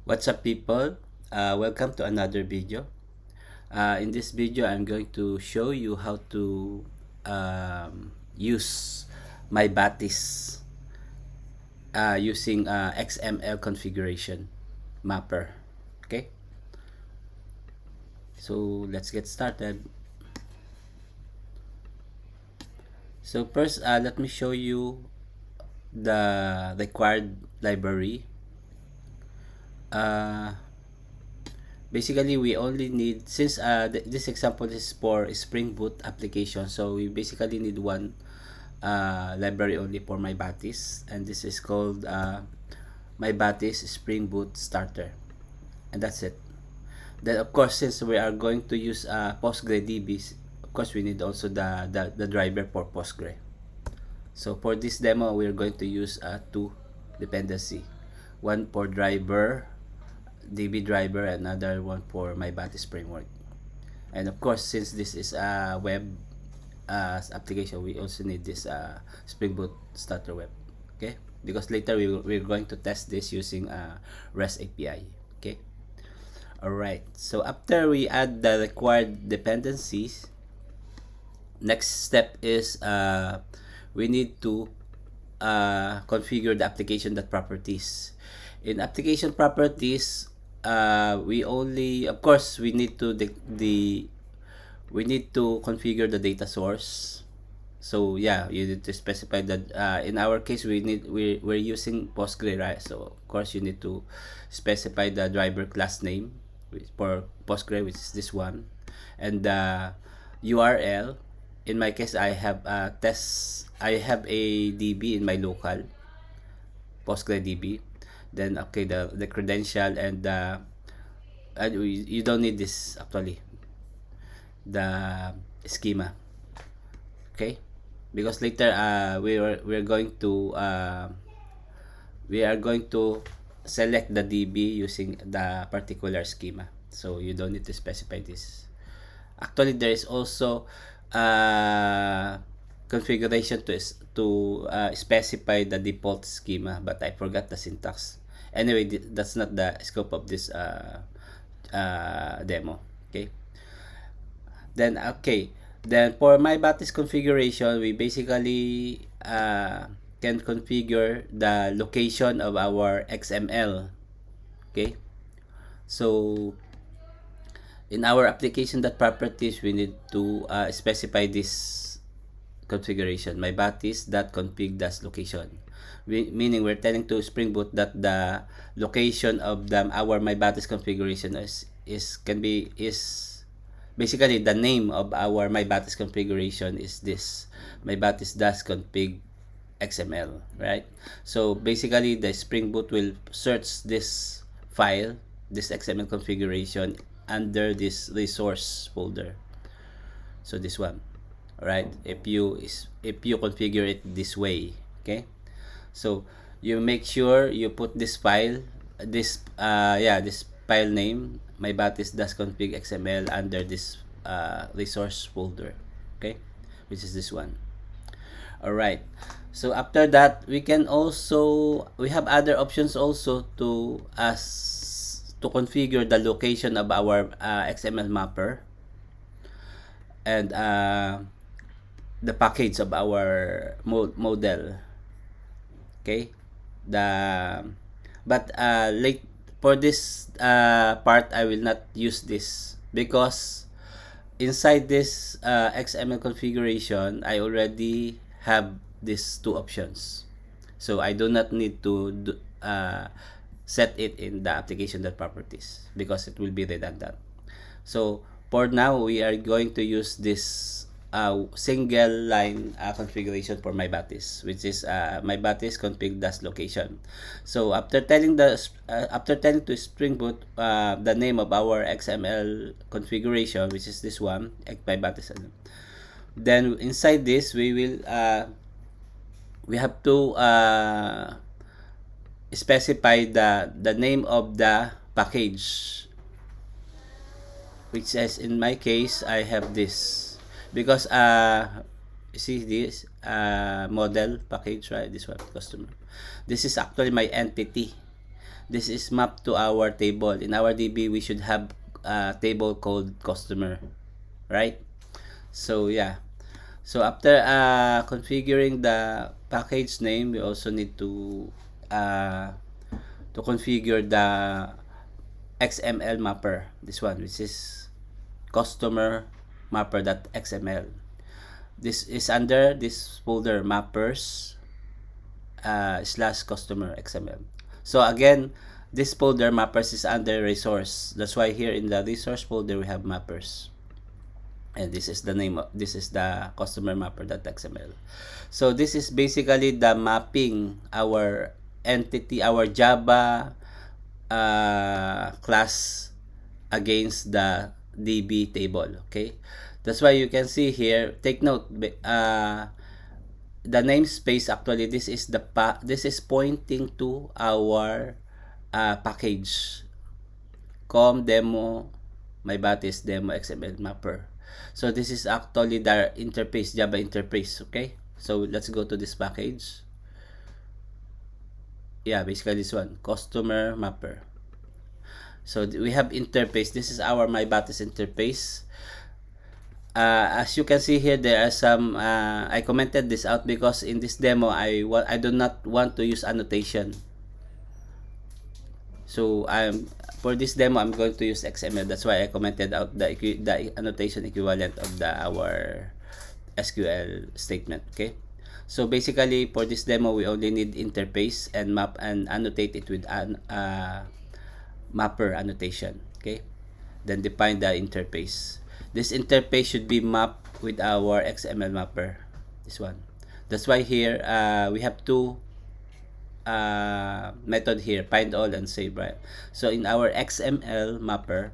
What's up, people? Welcome to another video. In this video, I'm going to show you how to use my Batis using XML configuration mapper. Okay, so let's get started. So first, let me show you the required library. Basically, we only need, since this example is for Spring Boot application, so we basically need one library only for MyBatis, and this is called MyBatis Spring Boot Starter, and that's it. Then of course, since we are going to use PostgreDB, of course we need also the driver for Postgre. So for this demo, we are going to use two dependency, one for driver, DB driver, and another one for MyBatis framework. And of course, since this is a web application, we also need this Spring Boot Starter web. Okay, because later we're going to test this using REST API. Okay, all right. So after we add the required dependencies, next step is we need to configure the application.properties. In application properties, we only, of course, we need to we need to configure the data source. So yeah, you need to specify that. In our case, we're using Postgre, right? So of course you need to specify the driver class name for Postgre, which is this one, and the URL. In my case, I have a DB in my local PostgreDB. Then okay, the credential and the you don't need this actually, the schema. Okay, because later we're going to we are going to select the DB using the particular schema, so you don't need to specify this. Actually, there is also configuration to specify the default schema, but I forgot the syntax. Anyway, that's not the scope of this demo. Okay, then for MyBatis configuration, we basically can configure the location of our XML. Okay, so in our application.properties, we need to specify this configuration, mybatis.config-location, meaning we're telling to Spring Boot that the location of our MyBatis configuration is basically the name of our MyBatis configuration is this mybatis-config XML, right? So basically, the Spring Boot will search this file, this XML configuration, under this resource folder. So this one. Right, if you configure it this way. Okay, so you make sure you put this file, this file name, mybatis-config XML, under this resource folder. Okay, which is this one. All right, so after that, we have other options also to configure the location of our XML mapper and the package of our model. Okay, but for this part, I will not use this because inside this XML configuration, I already have these two options, so I do not need to set it in the application.properties because it will be redundant. So for now, we are going to use this single line configuration for MyBatis, which is MyBatis config-location. So after telling to Spring Boot the name of our XML configuration, which is this one, MyBatis, then inside this we have to specify the name of the package, which is, in my case, I have this. Because you see this model package, right? This one, customer. This is actually my entity. this is mapped to our table. In our DB, we should have a table called customer, right? So yeah. So after configuring the package name, we also need to configure the XML mapper, this one, which is customer mapper.xml. This is under this folder mappers slash customer XML. So again, this folder mappers is under resource. That's why here in the resource folder we have mappers. And this is the name of, this is the customer mapper.xml. So this is basically the mapping our entity, our Java class against the DB table. Okay, that's why you can see here, take note, the namespace, actually this is the this is pointing to our package com demo mybatis demo xml mapper. So this is actually the interface, Java interface. Okay, so let's go to this package. Yeah, basically this one, customer mapper. So we have interface. This is our mybatis interface. As you can see here, there are some I commented this out because in this demo I do not want to use annotation. So for this demo I'm going to use XML. That's why I commented out the annotation equivalent of our SQL statement. Okay, so basically for this demo we only need interface and map and annotate it with an mapper annotation. Okay, then define the interface. This interface should be mapped with our XML mapper, this one. That's why here we have two method here, find all and save, right? So in our XML mapper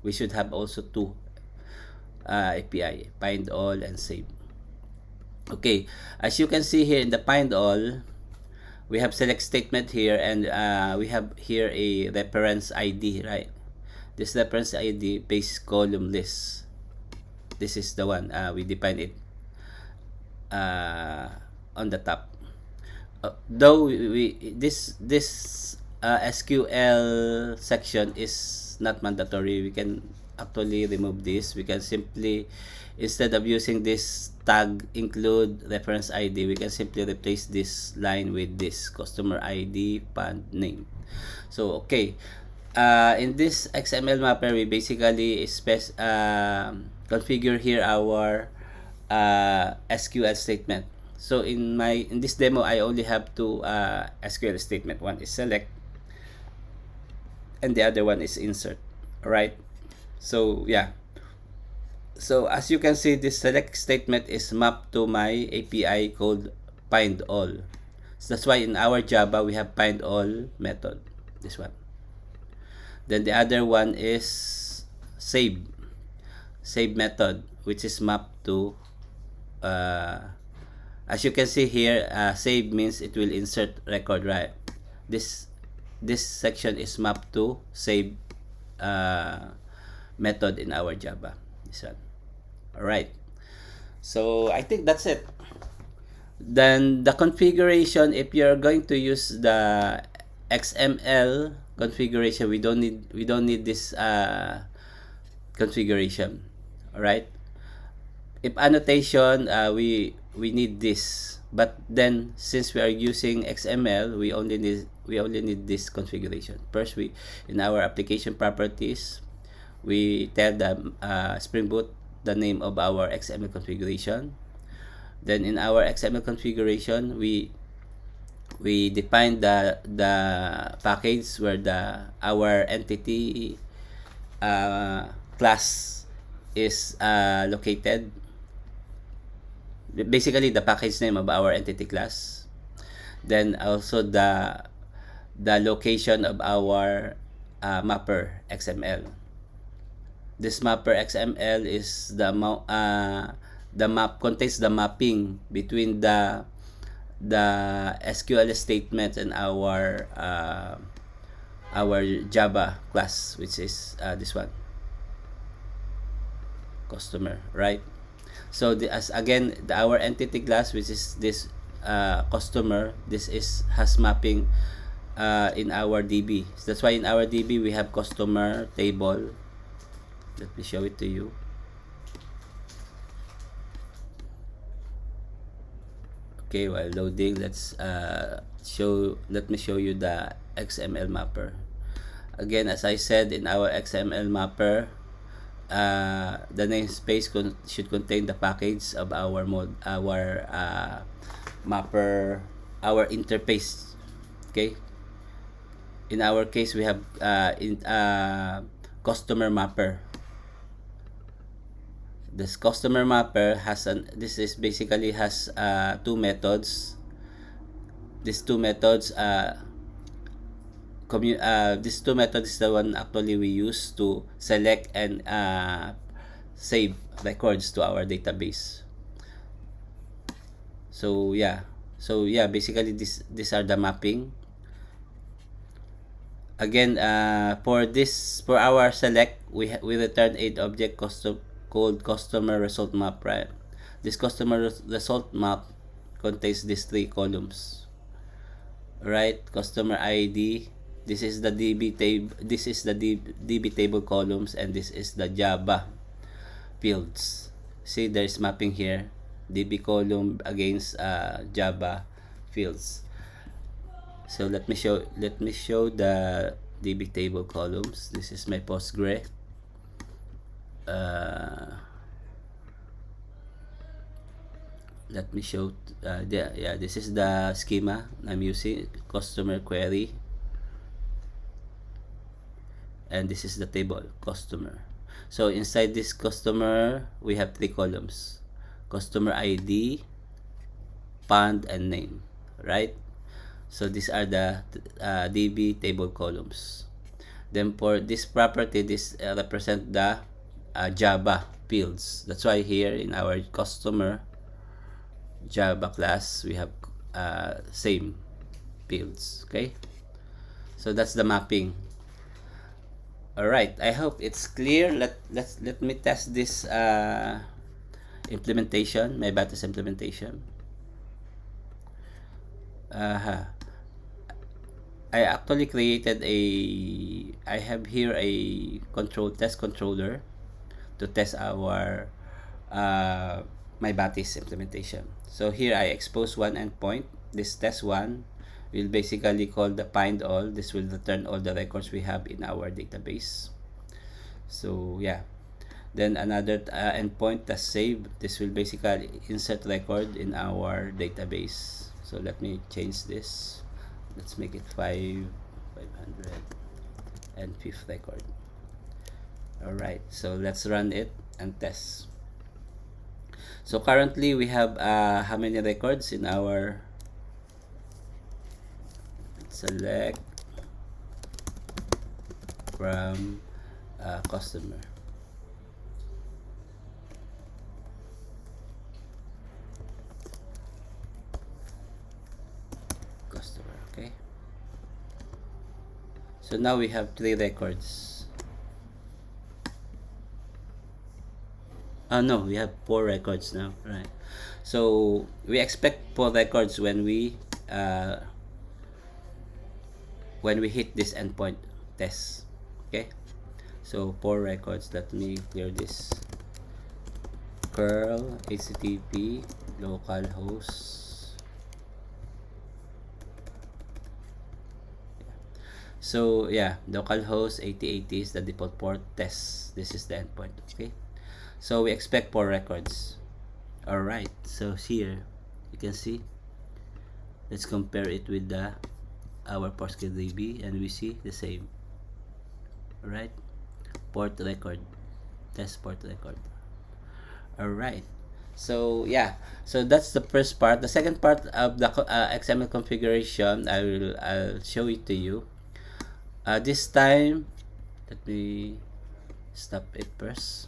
we should have also two API, find all and save. Okay, as you can see here in the find all, we have select statement here, and we have here a reference ID, right? This reference ID base column list. This is the one we define it on the top. Though this SQL section is not mandatory, we can actually remove this. We can simply, instead of using this tag include reference ID, we can simply replace this line with this customer ID fund name. So okay, in this XML mapper we basically configure here our SQL statement. So in this demo I only have two SQL statement. One is select and the other one is insert, right? So yeah, so as you can see, this select statement is mapped to my API called find all. So that's why in our Java we have find all method, this one. Then the other one is save method, which is mapped to as you can see here, save means it will insert record, right? This section is mapped to save method in our Java, this one. All right, so I think that's it. Then the configuration, if you're going to use the XML configuration, we don't need this configuration. All right, if annotation, we need this, but then since we are using XML, we only need this configuration. First, in our application properties, we tell the Spring Boot the name of our XML configuration. Then in our XML configuration, we define the package where our entity class is located. Basically the package name of our entity class. Then also the location of our mapper XML. This mapper XML is the map contains the mapping between the SQL statement and our Java class, which is this one, customer, right? So our entity class, which is this customer, this has mapping in our DB. That's why in our DB we have customer table. Let me show it to you. Okay, while loading, let me show you the XML mapper. Again, as I said, in our XML mapper, the namespace should contain the package of our mapper, our interface. Okay, in our case we have customer mapper. This customer mapper has basically has two methods. These two methods this two methods is the one actually we use to select and save records to our database. So yeah, basically these are the mapping. Again, for our select, we return a object called customer result map, right? This customer result map contains these three columns, right? Customer ID, this is the DB table, this is the DB table columns, and this is the Java fields. See, there's mapping here, DB column against Java fields. So let me show the DB table columns. This is my Postgre. Let me show this is the schema I'm using, customer query, and this is the table customer. So inside this customer we have three columns: customer ID, fund, and name, right? So these are the DB table columns. Then for this property, this represent the Java fields. That's why here in our customer Java class we have same fields. Okay, so that's the mapping. All right, I hope it's clear. Let me test this implementation, my Batis implementation. I actually created I have here a test controller to test our my Batis implementation. So here I expose one endpoint. This test one will basically call the find all. This will return all the records we have in our database. So yeah, then another endpoint, test save. This will basically insert record in our database. So let me change this. Let's make it 500 and fifth record. All right, so let's run it and test. So currently we have how many records in our select from customer. Okay, so now we have 3 records. No, we have 4 records now, right? So we expect 4 records when we hit this endpoint test. Okay, so 4 records. Let me clear this. Curl http localhost. So yeah, localhost 8080 is the default port. Test, this is the endpoint. Okay, so we expect 4 records. All right, so here you can see, let's compare it with our PostgreDB, and we see the same. All right, port record, test port record. All right, so yeah, so that's the first part. The second part of the XML configuration, I'll show it to you. This time, let me stop it first.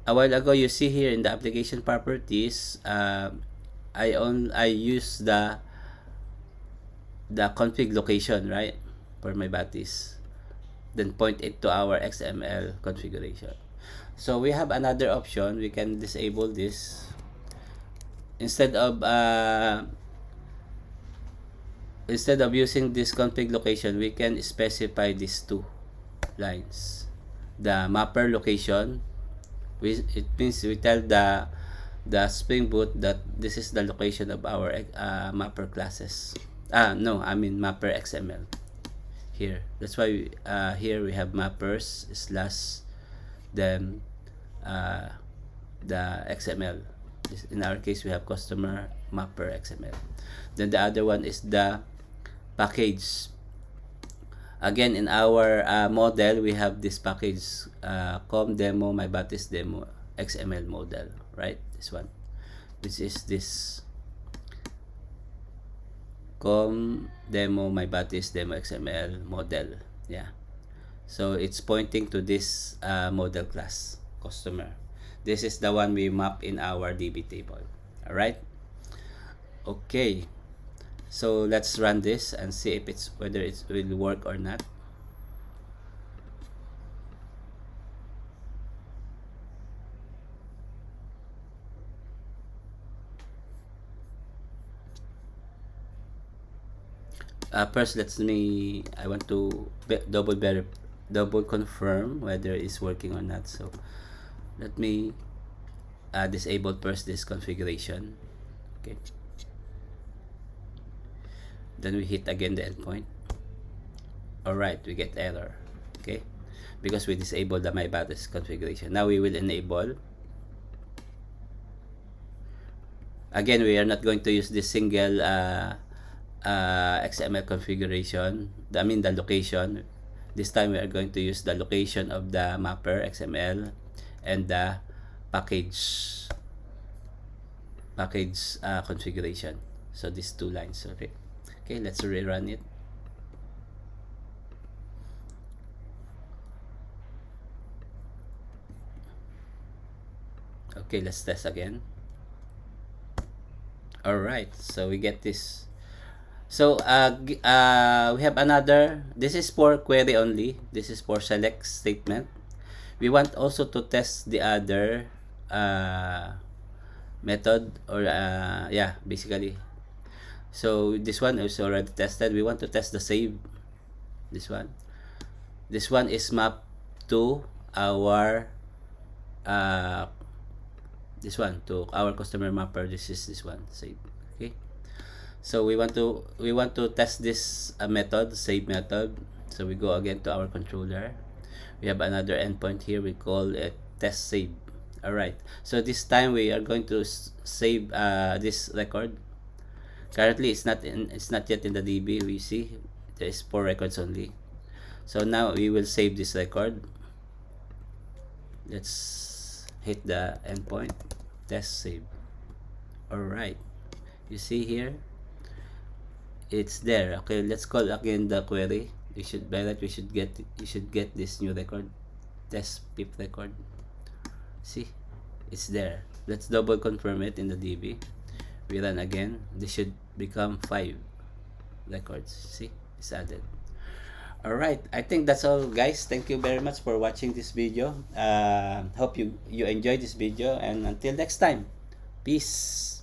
A while ago, you see here in the application properties, I use the config location, right, for my Batis, then point it to our XML configuration. So we have another option. We can disable this. Instead of instead of using this config location, we can specify these two lines. The mapper location, it means we tell the Spring Boot that this is the location of our mapper classes. No, I mean mapper XML here. That's why here we have mappers slash then the XML. In our case, we have customer mapper XML. Then the other one is the package. Again, in our model, we have this package com demo my batis demo XML model, right? This one, which is this com demo my batis demo XML model. Yeah, so it's pointing to this model class customer. This is the one we map in our DB table. All right. Okay. So let's run this and see if whether it will work or not. First, I want to double confirm whether it's working or not. So let me disable first this configuration. Okay. Then we hit again the endpoint. Alright, we get error. Okay, because we disabled the my batis configuration. Now we will enable. Again, we are not going to use this single XML configuration. I mean the location. This time we are going to use the location of the mapper XML and the package configuration. So these two lines. Okay, let's rerun it. Okay, let's test again. All right, so we get this. So we have another. This is for query only. This is for select statement. We want also to test the other method, or yeah, basically. So this one is already tested. We want to test the save. This one is mapped to our this one to our customer mapper. This is this one save. Okay, so we want to test this method, save method. So we go again to our controller. We have another endpoint here. We call it test save. All right, so this time we are going to save this record. Currently it's not yet in the DB. We see there is 4 records only. So now we will save this record. Let's hit the endpoint, test save. All right, you see here it's there. Okay, let's call again the query. You should get this new record, test pip record. See, it's there. Let's double confirm it in the DB. We run again. This should become 5 records. See, it's added. All right, I think that's all, guys. Thank you very much for watching this video. Hope you enjoyed this video, and until next time, peace.